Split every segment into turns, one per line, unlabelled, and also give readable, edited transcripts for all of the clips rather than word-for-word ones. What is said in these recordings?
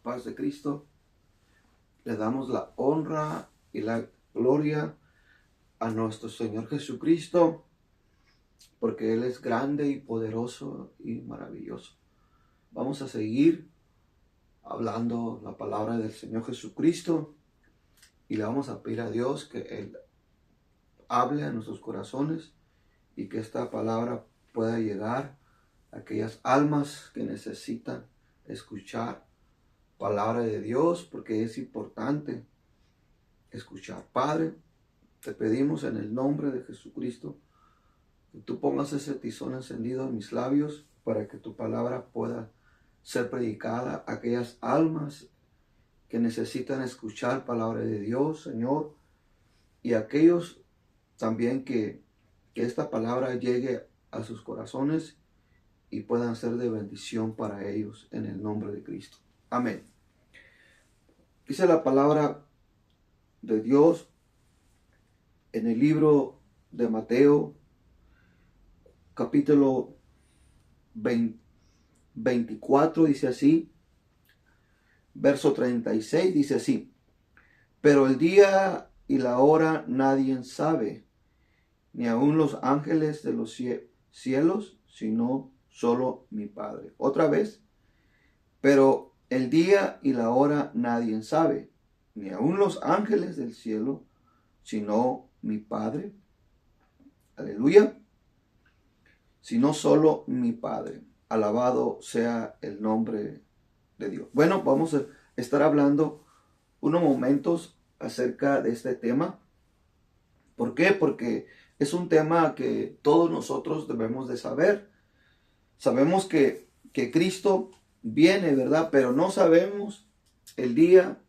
paz de Cristo. Le damos la honra y la gloria a nuestro Señor Jesucristo, porque Él es grande y poderoso y maravilloso. Vamos a seguir hablando la palabra del Señor Jesucristo y le vamos a pedir a Dios que Él hable a nuestros corazones y que esta palabra pueda llegar a aquellas almas que necesitan escuchar palabra de Dios, porque es importante escuchar. Padre, te pedimos en el nombre de Jesucristo que tú pongas ese tizón encendido en mis labios para que tu palabra pueda ser predicada a aquellas almas que necesitan escuchar palabra de Dios, Señor, y aquellos también que esta palabra llegue a sus corazones y puedan ser de bendición para ellos en el nombre de Cristo. Amén. Dice la palabra de Dios en el libro de Mateo, capítulo 24, dice así, verso 36, dice así: pero el día y la hora nadie sabe, ni aun los ángeles de los cielos, sino solo mi Padre. Otra vez, pero el día y la hora nadie sabe, ni aun los ángeles del cielo, sino mi Padre. Aleluya. Sino solo mi Padre. Alabado sea el nombre de Dios. Bueno, vamos a estar hablando unos momentos acerca de este tema. ¿Por qué? Porque es un tema que todos nosotros debemos de saber. Sabemos que Cristo viene, ¿verdad? Pero no sabemos el día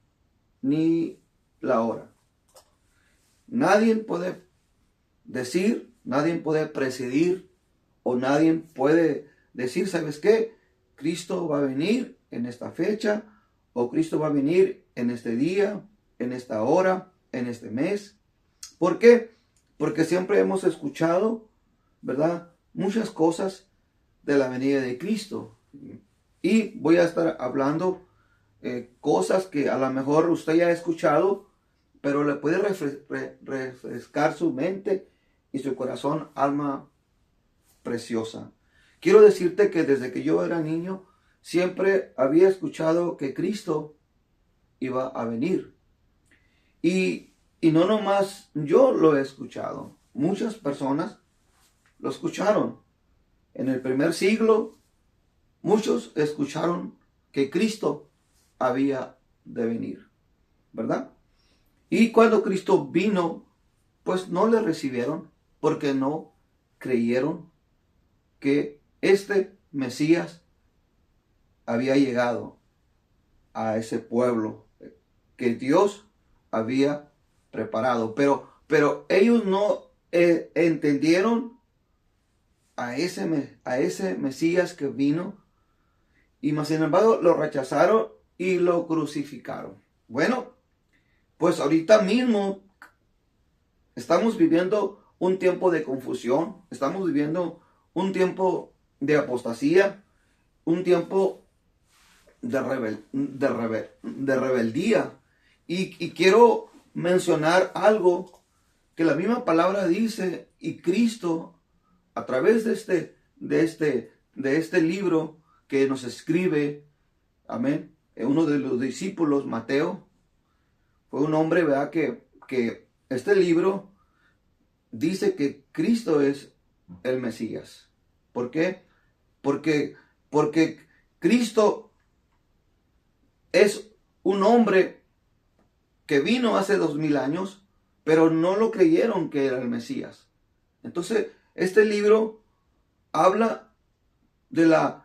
ni la hora. Nadie puede decir, nadie puede presidir o nadie puede decir, ¿sabes qué? Cristo va a venir en esta fecha o Cristo va a venir en este día, en esta hora, en este mes. ¿Por qué? Porque siempre hemos escuchado, ¿verdad?, muchas cosas de la venida de Cristo. Y voy a estar hablando cosas que a lo mejor usted ya ha escuchado, pero le puede refrescar su mente y su corazón, alma preciosa. Quiero decirte que desde que yo era niño, siempre había escuchado que Cristo iba a venir. Y no nomás yo lo he escuchado, muchas personas lo escucharon. En el primer siglo, muchos escucharon que Cristo había de venir, ¿verdad? Y cuando Cristo vino, pues no le recibieron porque no creyeron que este Mesías había llegado a ese pueblo que Dios había preparado. Pero ellos no entendieron a ese Mesías que vino, y más sin embargo lo rechazaron y lo crucificaron. Bueno, pues ahorita mismo estamos viviendo un tiempo de confusión, estamos viviendo un tiempo de apostasía, un tiempo de rebeldía. Y quiero mencionar algo que la misma palabra dice, y Cristo a través de este libro que nos escribe, amén, uno de los discípulos, Mateo, fue un hombre, ¿verdad?, que este libro dice que Cristo es el Mesías. ¿Por qué? Porque Cristo es un hombre que vino hace 2000 años, pero no lo creyeron que era el Mesías. Entonces, este libro habla de la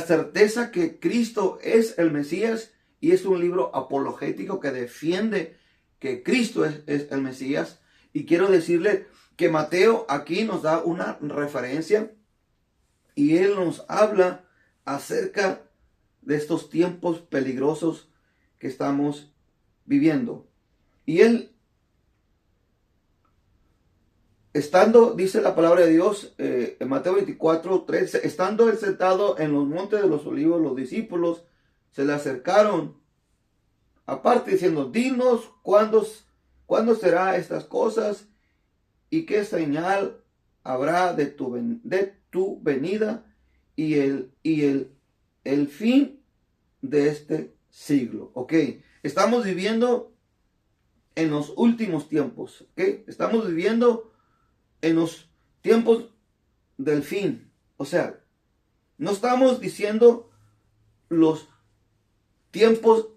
certeza que Cristo es el Mesías, y es un libro apologético que defiende que Cristo es el Mesías. Y quiero decirle que Mateo aquí nos da una referencia y él nos habla acerca de estos tiempos peligrosos que estamos viviendo. Y él, estando, dice la palabra de Dios en Mateo 24, 13, estando él sentado en los montes de los olivos, los discípulos se le acercaron, aparte diciendo, dinos cuándo será estas cosas y qué señal habrá de tu venida y el fin de este siglo. Ok, estamos viviendo en los últimos tiempos. Ok, estamos viviendo en los tiempos del fin. O sea, no estamos diciendo los tiempos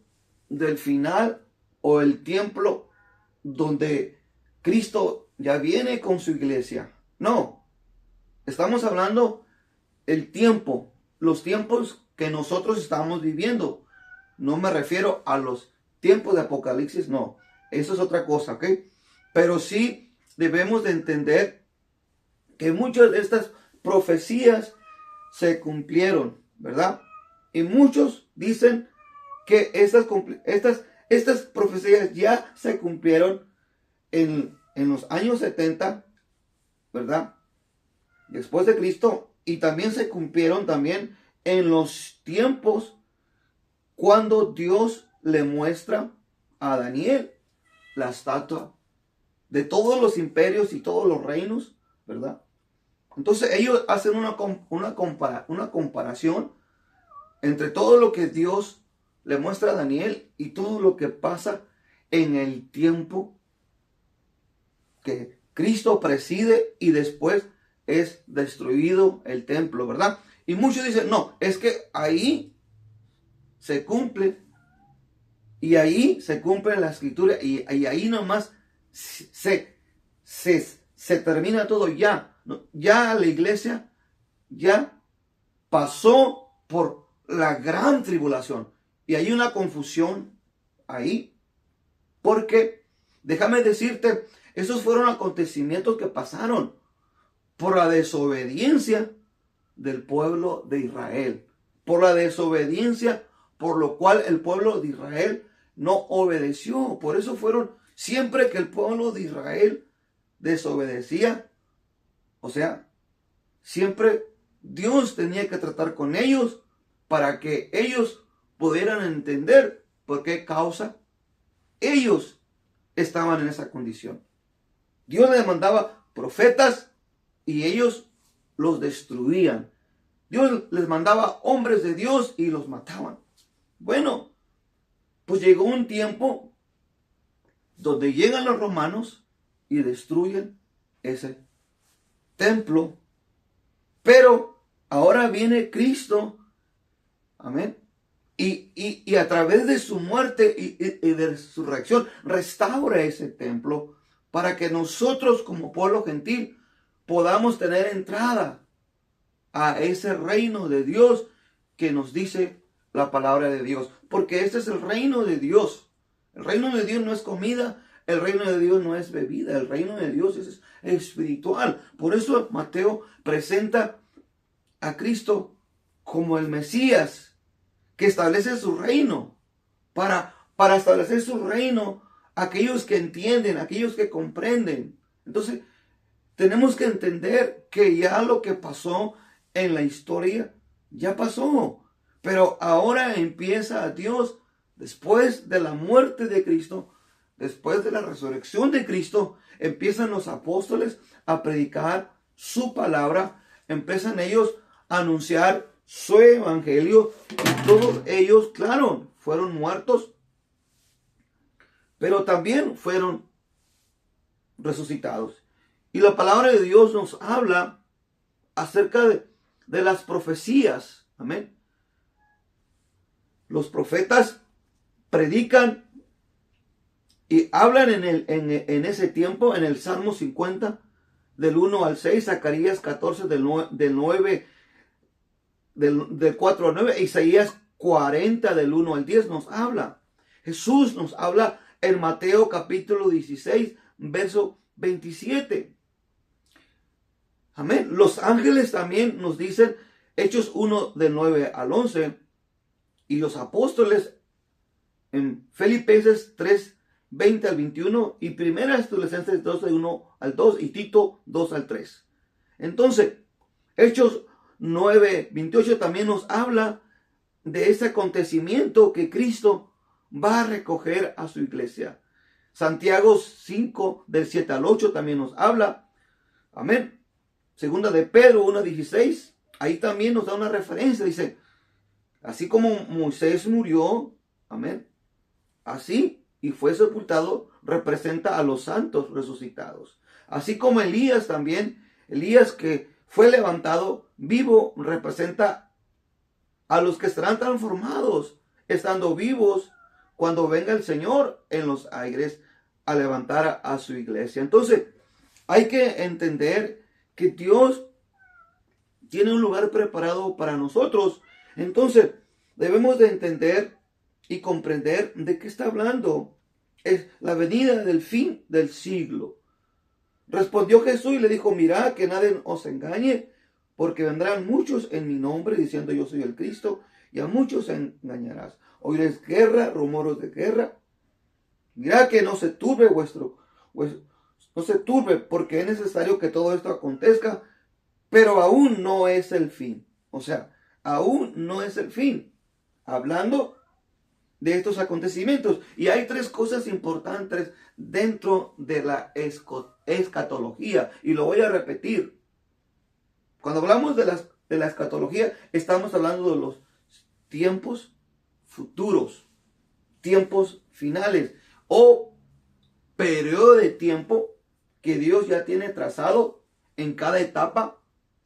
del final o el tiempo donde Cristo ya viene con su iglesia. No, estamos hablando el tiempo, los tiempos que nosotros estamos viviendo. No me refiero a los tiempos de Apocalipsis, no. Eso es otra cosa, ¿ok? Pero sí debemos de entender que muchas de estas profecías se cumplieron, ¿verdad? Y muchos dicen que estas profecías ya se cumplieron en los años 70, ¿verdad? Después de Cristo, y también se cumplieron también en los tiempos cuando Dios le muestra a Daniel la estatua de todos los imperios y todos los reinos, ¿verdad? Entonces ellos hacen una comparación entre todo lo que Dios le muestra a Daniel y todo lo que pasa en el tiempo que Cristo preside y después es destruido el templo, ¿verdad? Y muchos dicen, no, es que ahí se cumple y ahí se cumple la escritura y ahí nomás se termina todo ya. Ya la iglesia ya pasó por la gran tribulación. Y hay una confusión ahí. Porque, déjame decirte, esos fueron acontecimientos que pasaron por la desobediencia del pueblo de Israel. Por la desobediencia, por lo cual el pueblo de Israel no obedeció. Por eso fueron, siempre que el pueblo de Israel desobedecía, o sea, siempre Dios tenía que tratar con ellos para que ellos pudieran entender por qué causa ellos estaban en esa condición. Dios les mandaba profetas y ellos los destruían. Dios les mandaba hombres de Dios y los mataban. Bueno, pues llegó un tiempo donde llegan los romanos y destruyen ese templo. Pero ahora viene Cristo, amén, y a través de su muerte y de su resurrección restaura ese templo para que nosotros como pueblo gentil podamos tener entrada a ese reino de Dios que nos dice la palabra de Dios. Porque este es el reino de Dios. El reino de Dios no es comida, el reino de Dios no es bebida, el reino de Dios es espiritual. Por eso Mateo presenta a Cristo como el Mesías que establece su reino. Para establecer su reino, aquellos que entienden, aquellos que comprenden. Entonces, tenemos que entender que ya lo que pasó en la historia, ya pasó. Pero ahora empieza Dios, después de la muerte de Cristo, después de la resurrección de Cristo, empiezan los apóstoles a predicar su palabra, empiezan ellos a anunciar su evangelio y todos ellos, claro, fueron muertos, pero también fueron resucitados. Y la palabra de Dios nos habla acerca de las profecías. Amén. Los profetas predican y hablan en ese tiempo, en el Salmo 50, del 1 al 6, Zacarías 14, del 4 al 9, Isaías 40, del 1 al 10, nos habla. Jesús nos habla en Mateo capítulo 16, verso 27. Amén. Los ángeles también nos dicen, Hechos 1, del 9 al 11, y los apóstoles en Filipenses 3, 20 al 21, y Primera Tesalonicenses 2, del 1 al 2, y Tito 2 al 3. Entonces, Hechos 9, 28 también nos habla de ese acontecimiento que Cristo va a recoger a su iglesia. Santiago 5, del 7 al 8 también nos habla. Amén. Segunda de Pedro 1:16. Ahí también nos da una referencia. Dice, así como Moisés murió, amén, así y fue sepultado, representa a los santos resucitados. Así como Elías también, Elías que fue levantado vivo, representa a los que estarán transformados, estando vivos cuando venga el Señor en los aires a levantar a su iglesia. Entonces, hay que entender que Dios tiene un lugar preparado para nosotros. Entonces, debemos de entender y comprender de qué está hablando. Es la venida del fin del siglo. Respondió Jesús y le dijo, mirad que nadie os engañe, porque vendrán muchos en mi nombre diciendo yo soy el Cristo, y a muchos engañarás. Oiréis guerra, rumores de guerra. Mirad que no se turbe no se turbe, porque es necesario que todo esto acontezca, pero aún no es el fin. O sea, aún no es el fin. Hablando de estos acontecimientos. Y hay tres cosas importantes dentro de la escatología. Y lo voy a repetir. Cuando hablamos de la escatología, estamos hablando de los tiempos futuros, tiempos finales o periodo de tiempo que Dios ya tiene trazado en cada etapa,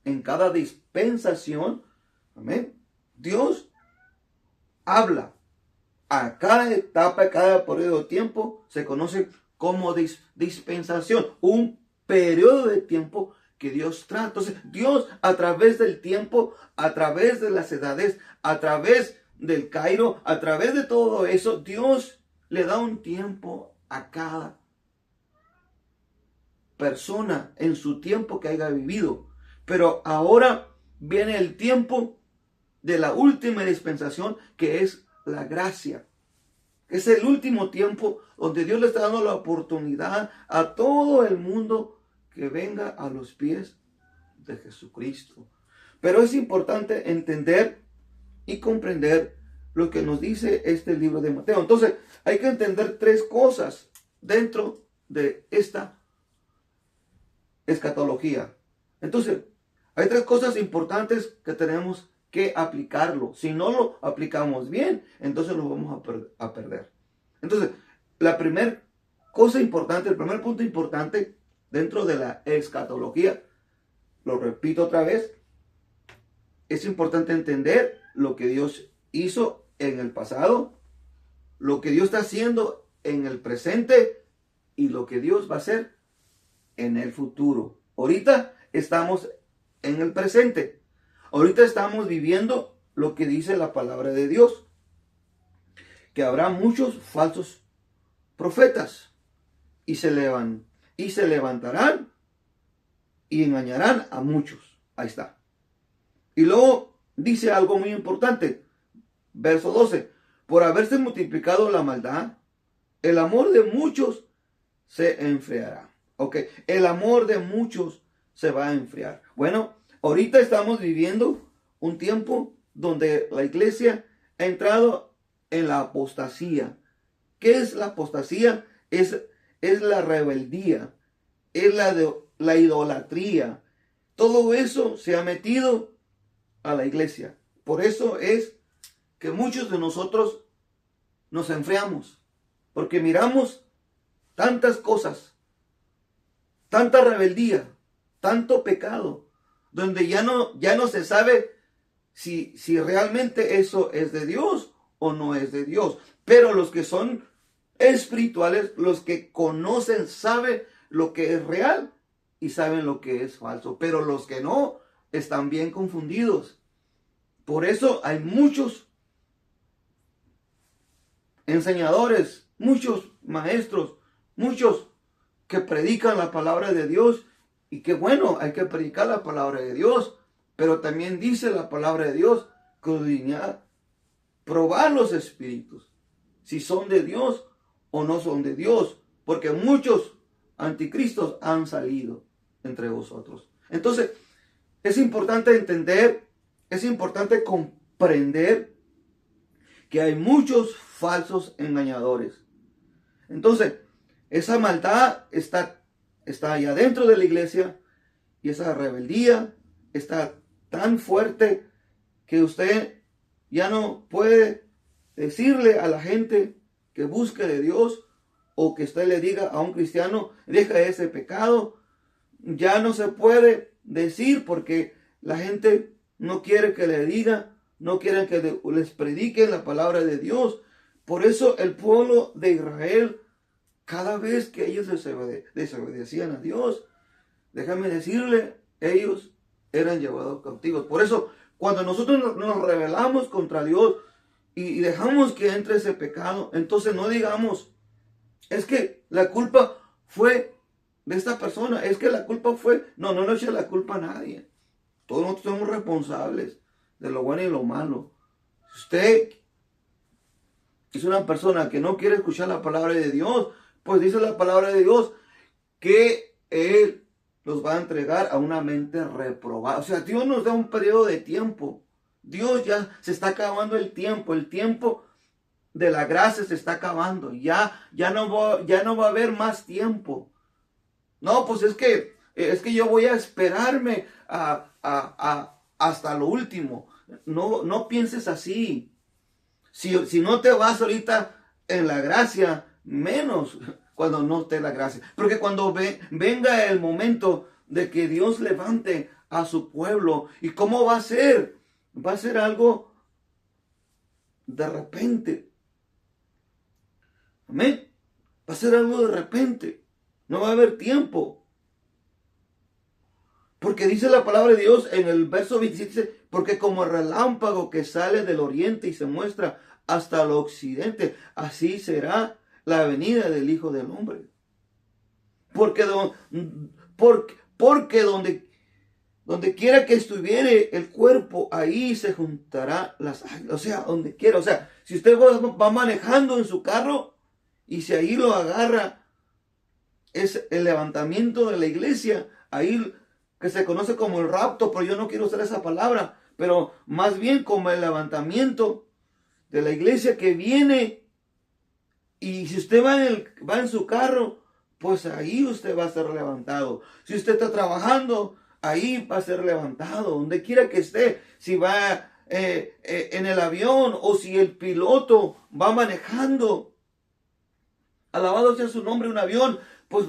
en cada dispensación. Amén. Dios habla a cada etapa, a cada periodo de tiempo, se conoce como dispensación, un periodo de tiempo que Dios trata. Entonces, Dios a través del tiempo, a través de las edades, a través del Cairo, a través de todo eso, Dios le da un tiempo a cada persona en su tiempo que haya vivido. Pero ahora viene el tiempo de la última dispensación, que es la gracia. Es el último tiempo donde Dios le está dando la oportunidad a todo el mundo que venga a los pies de Jesucristo. Pero es importante entender y comprender lo que nos dice este libro de Mateo. Entonces, hay que entender tres cosas dentro de esta escatología. Entonces, hay tres cosas importantes que tenemos que aplicarlo. Si no lo aplicamos bien, entonces lo vamos a perder. Entonces, la primera cosa importante, el primer punto importante dentro de la escatología, lo repito otra vez, es importante entender lo que Dios hizo en el pasado, lo que Dios está haciendo en el presente y lo que Dios va a hacer en el futuro. Ahorita estamos en el presente. Ahorita estamos viviendo lo que dice la palabra de Dios, que habrá muchos falsos profetas y se levantarán y engañarán a muchos. Ahí está. Y luego dice algo muy importante, verso 12, por haberse multiplicado la maldad, el amor de muchos se enfriará. Ok, el amor de muchos se va a enfriar. Bueno, ahorita estamos viviendo un tiempo donde la iglesia ha entrado en la apostasía. ¿Qué es la apostasía? Es la rebeldía, es la idolatría. Todo eso se ha metido a la iglesia. Por eso es que muchos de nosotros nos enfriamos, porque miramos tantas cosas, tanta rebeldía, tanto pecado, donde ya no se sabe si realmente eso es de Dios o no es de Dios. Pero los que son espirituales, los que conocen, saben lo que es real y saben lo que es falso. Pero los que no, están bien confundidos. Por eso hay muchos enseñadores, muchos maestros, muchos que predican la palabra de Dios. Y qué bueno, hay que predicar la palabra de Dios. Pero también dice la palabra de Dios que probar los espíritus, si son de Dios o no son de Dios, porque muchos anticristos han salido entre vosotros. Entonces, es importante entender, es importante comprender que hay muchos falsos engañadores. Entonces, esa maldad está allá dentro de la iglesia y esa rebeldía está tan fuerte que usted ya no puede decirle a la gente que busque de Dios o que usted le diga a un cristiano, deja ese pecado. Ya no se puede decir porque la gente no quiere que le diga, no quieren que les prediquen la palabra de Dios. Por eso el pueblo de Israel, cada vez que ellos desobedecían a Dios, déjame decirle, ellos eran llevados cautivos. Por eso, cuando nosotros nos rebelamos contra Dios y dejamos que entre ese pecado, entonces no digamos, es que la culpa fue de esta persona, es que la culpa fue, no eche la culpa a nadie. Todos nosotros somos responsables de lo bueno y lo malo. Si usted es una persona que no quiere escuchar la palabra de Dios, pues dice la palabra de Dios que Él los va a entregar a una mente reprobada. O sea, Dios nos da un periodo de tiempo. Dios ya se está acabando el tiempo de la gracia se está acabando. Ya no va a haber más tiempo. No, pues es que yo voy a esperarme hasta lo último. No pienses así. Si no te vas ahorita en la gracia, menos cuando no esté la gracia. Porque cuando venga el momento de que Dios levante a su pueblo, ¿y cómo va a ser? Va a ser algo de repente. Amén. Va a ser algo de repente. No va a haber tiempo. Porque dice la palabra de Dios en el verso 27, dice, porque como el relámpago que sale del oriente y se muestra hasta el occidente, así será la venida del Hijo del Hombre. Porque donde quiera que estuviere el cuerpo, ahí se juntará las águilas. O sea, donde quiera. O sea, si usted va manejando en su carro y si ahí lo agarra, es el levantamiento de la iglesia, ahí que se conoce como el rapto, pero yo no quiero usar esa palabra, pero más bien como el levantamiento de la iglesia que viene. Y si usted va en su carro, pues ahí usted va a ser levantado. Si usted está trabajando, ahí va a ser levantado. Donde quiera que esté, si va en el avión o si el piloto va manejando, alabado sea su nombre, un avión, pues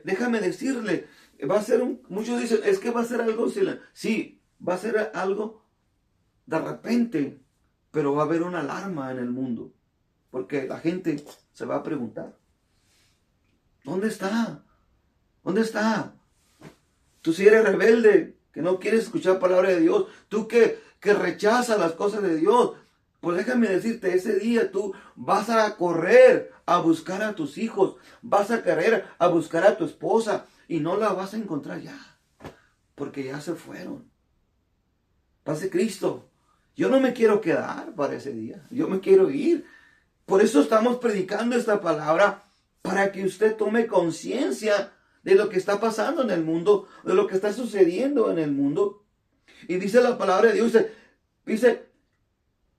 déjame decirle, va a ser muchos dicen, es que va a ser algo, sí, va a ser algo de repente, pero va a haber una alarma en el mundo, porque la gente se va a preguntar, ¿dónde está? ¿Dónde está? Tú si eres rebelde, que no quieres escuchar palabra de Dios, tú que rechazas las cosas de Dios, pues déjame decirte, ese día tú vas a correr a buscar a tus hijos, vas a querer a buscar a tu esposa y no la vas a encontrar ya, porque ya se fueron. Pase Cristo. Yo no me quiero quedar para ese día, yo me quiero ir. Por eso estamos predicando esta palabra, para que usted tome conciencia de lo que está pasando en el mundo, de lo que está sucediendo en el mundo. Y dice la palabra de Dios, dice,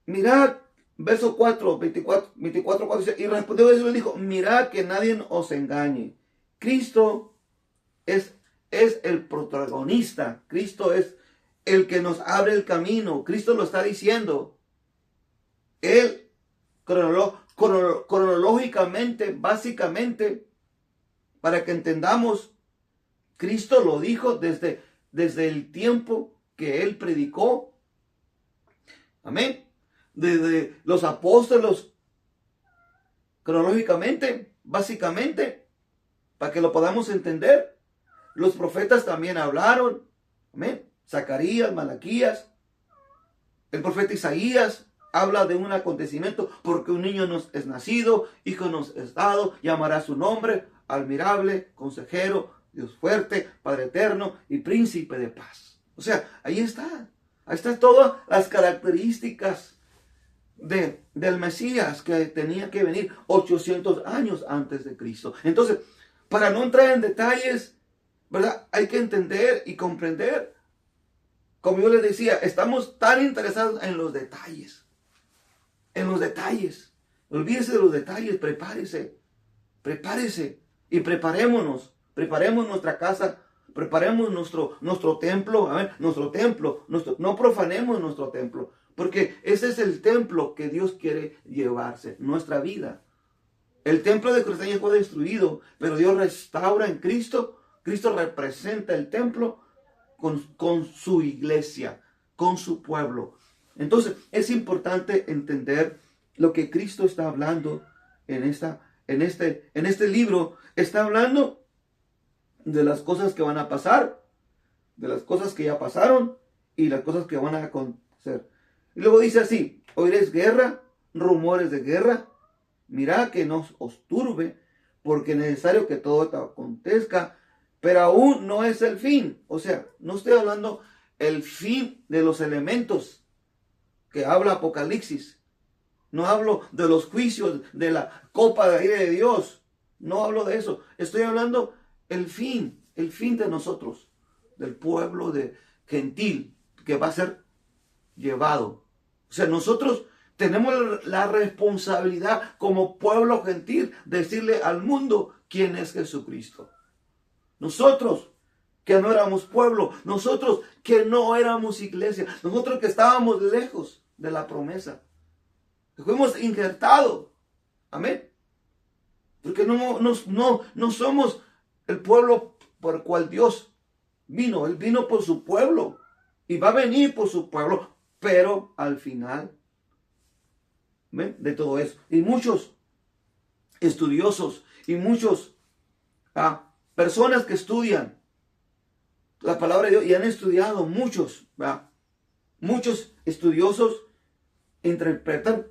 mirad, verso 4, 24, 4, dice, y respondió Jesús y le dijo, mirad que nadie os engañe. Cristo es el protagonista, Cristo es el que nos abre el camino, Cristo lo está diciendo. Él, cronológicamente, básicamente, para que entendamos, Cristo lo dijo desde el tiempo que Él predicó. Amén. Desde los apóstoles, cronológicamente, básicamente, para que lo podamos entender. Los profetas también hablaron. Amén. Zacarías, Malaquías, el profeta Isaías habla de un acontecimiento, porque un niño nos es nacido, hijo nos es dado, llamará su nombre, admirable, consejero, Dios fuerte, Padre eterno y príncipe de paz. O sea, ahí están todas las características del Mesías que tenía que venir 800 años antes de Cristo. Entonces, para no entrar en detalles, ¿verdad? Hay que entender y comprender. Como yo les decía, estamos tan interesados en los detalles. en los detalles. Olvídese de los detalles, prepárese y preparemos nuestra casa, preparemos nuestro templo, no profanemos nuestro templo, porque ese es el templo que Dios quiere llevarse, nuestra vida. El templo de Jerusalén fue destruido, pero Dios restaura en Cristo. Cristo representa el templo con su iglesia, con su pueblo. Entonces es importante entender lo que Cristo está hablando en este libro. Está hablando de las cosas que van a pasar, de las cosas que ya pasaron y las cosas que van a acontecer. Y luego dice así: oiréis guerra, rumores de guerra. Mirad que no os turbe, porque es necesario que todo esto acontezca, pero aún no es el fin. O sea, no estoy hablando el fin de los elementos que habla Apocalipsis. No hablo de los juicios, de la copa de aire de Dios. No hablo de eso. Estoy hablando el fin de nosotros, del pueblo gentil, que va a ser llevado. O sea, nosotros tenemos la responsabilidad como pueblo gentil de decirle al mundo quién es Jesucristo. Nosotros que no éramos pueblo, nosotros que no éramos iglesia, nosotros que estábamos lejos de la promesa, que fuimos injertados. Amén. Porque no somos el pueblo por el cual Dios vino. Él vino por su pueblo y va a venir por su pueblo, pero al final de todo eso. Y muchos estudiosos y muchos personas que estudian la palabra de Dios y han estudiado, muchos estudiosos interpretan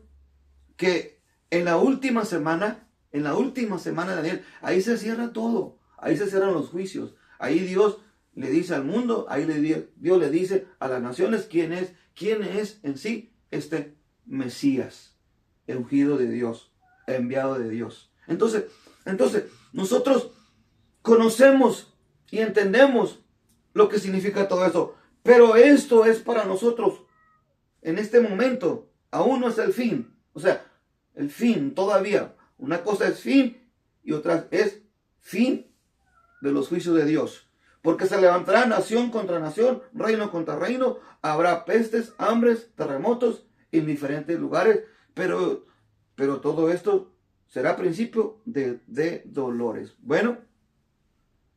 que en la última semana de Daniel, ahí se cierra todo, ahí se cierran los juicios, ahí Dios le dice al mundo, Dios le dice a las naciones quién es en sí este Mesías, el ungido de Dios, enviado de Dios. Entonces, nosotros conocemos y entendemos lo que significa todo eso, pero esto es para nosotros en este momento, aún no es el fin. O sea, el fin todavía, una cosa es fin y otra es fin de los juicios de Dios. Porque se levantará nación contra nación, reino contra reino, habrá pestes, hambres, terremotos en diferentes lugares, pero todo esto será principio de dolores. Bueno,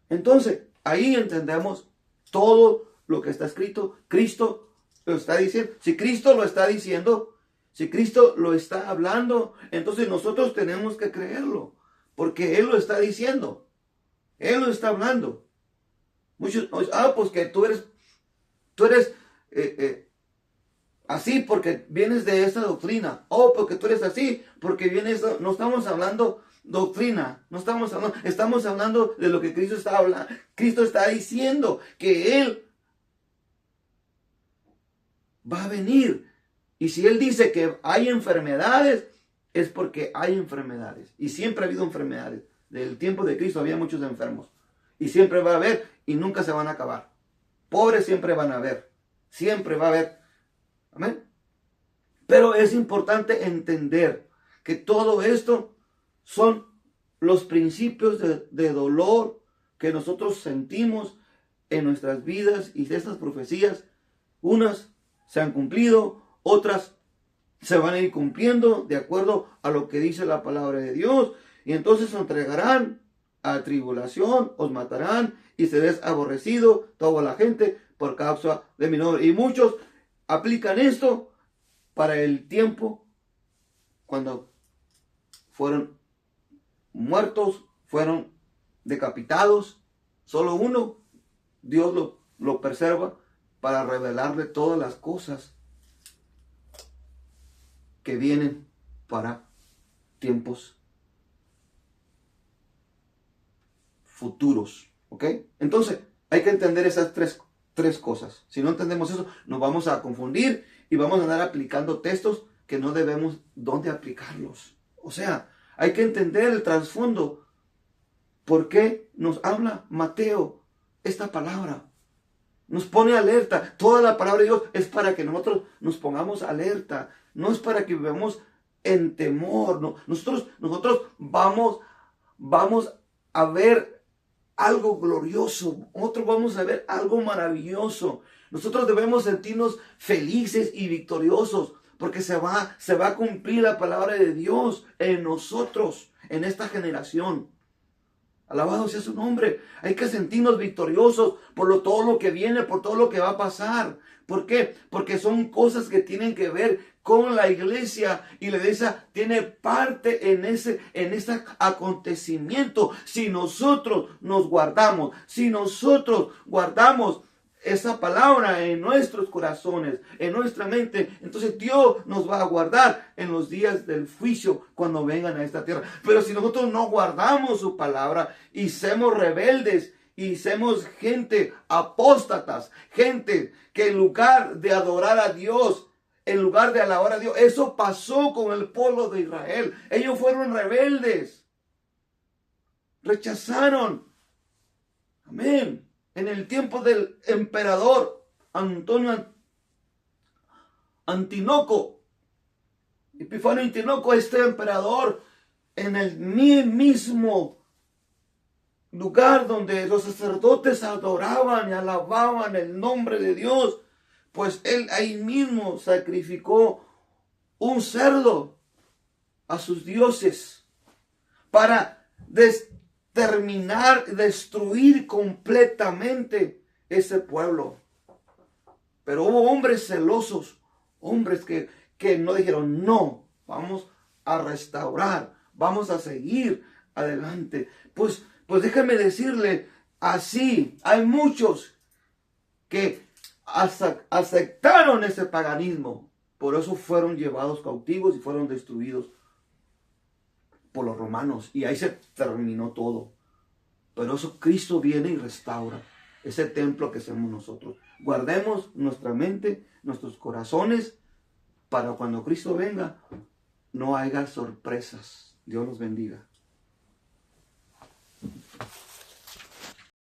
entonces ahí entendemos todo lo que está escrito. Cristo lo está diciendo. Si Cristo lo está diciendo, si Cristo lo está hablando, entonces nosotros tenemos que creerlo, porque Él lo está diciendo. Él lo está hablando. Muchos, pues que tú eres así porque vienes de esa doctrina. Porque tú eres así porque vienes. No estamos hablando doctrina. No estamos hablando de lo que Cristo está hablando. Cristo está diciendo que Él va a venir. Y si Él dice que hay enfermedades, es porque hay enfermedades. Y siempre ha habido enfermedades. Desde el tiempo de Cristo había muchos enfermos. Y siempre va a haber y nunca se van a acabar. Pobres siempre van a haber. Siempre va a haber. Amén. Pero es importante entender que todo esto son los principios de dolor que nosotros sentimos en nuestras vidas, y de estas profecías, unas se han cumplido, otras se van a ir cumpliendo de acuerdo a lo que dice la palabra de Dios. Y entonces os entregarán a tribulación, os matarán y seréis aborrecido toda la gente por causa de mi nombre. Y muchos aplican esto para el tiempo cuando fueron muertos, fueron decapitados. Solo uno, Dios lo preserva para revelarle todas las cosas que vienen para tiempos futuros. ¿Ok? Entonces, hay que entender esas tres cosas. Si no entendemos eso, nos vamos a confundir y vamos a andar aplicando textos que no debemos dónde aplicarlos. O sea, hay que entender el trasfondo. ¿Por qué nos habla Mateo esta palabra? Nos pone alerta. Toda la palabra de Dios es para que nosotros nos pongamos alerta. No es para que vivamos en temor. No, nosotros vamos a ver algo glorioso. Nosotros vamos a ver algo maravilloso. Nosotros debemos sentirnos felices y victoriosos porque se va a cumplir la palabra de Dios en nosotros, en esta generación. Alabado sea su nombre. Hay que sentirnos victoriosos por todo lo que viene, por todo lo que va a pasar. ¿Por qué? Porque son cosas que tienen que ver con la iglesia, y la iglesia tiene parte en ese acontecimiento. Si nosotros nos guardamos, si nosotros guardamos esa palabra en nuestros corazones, en nuestra mente, entonces Dios nos va a guardar en los días del juicio cuando vengan a esta tierra. Pero si nosotros no guardamos su palabra y somos rebeldes y somos gente apóstatas, gente que en lugar de adorar a Dios, en lugar de alabar a Dios, eso pasó con el pueblo de Israel. Ellos fueron rebeldes, rechazaron. Amén. En el tiempo del emperador Antonio Antíoco, Epifanio Antíoco, este emperador, en el mismo lugar donde los sacerdotes adoraban y alababan el nombre de Dios, pues él ahí mismo sacrificó un cerdo a sus dioses para destruir completamente ese pueblo. Pero hubo hombres celosos, hombres que no dijeron, no, vamos a restaurar, vamos a seguir adelante. Pues déjame decirle, así hay muchos que aceptaron ese paganismo, por eso fueron llevados cautivos y fueron destruidos por los romanos, y ahí se terminó todo. Pero eso Cristo viene y restaura ese templo que somos nosotros. Guardemos nuestra mente, nuestros corazones, para cuando Cristo venga no haya sorpresas. Dios los bendiga.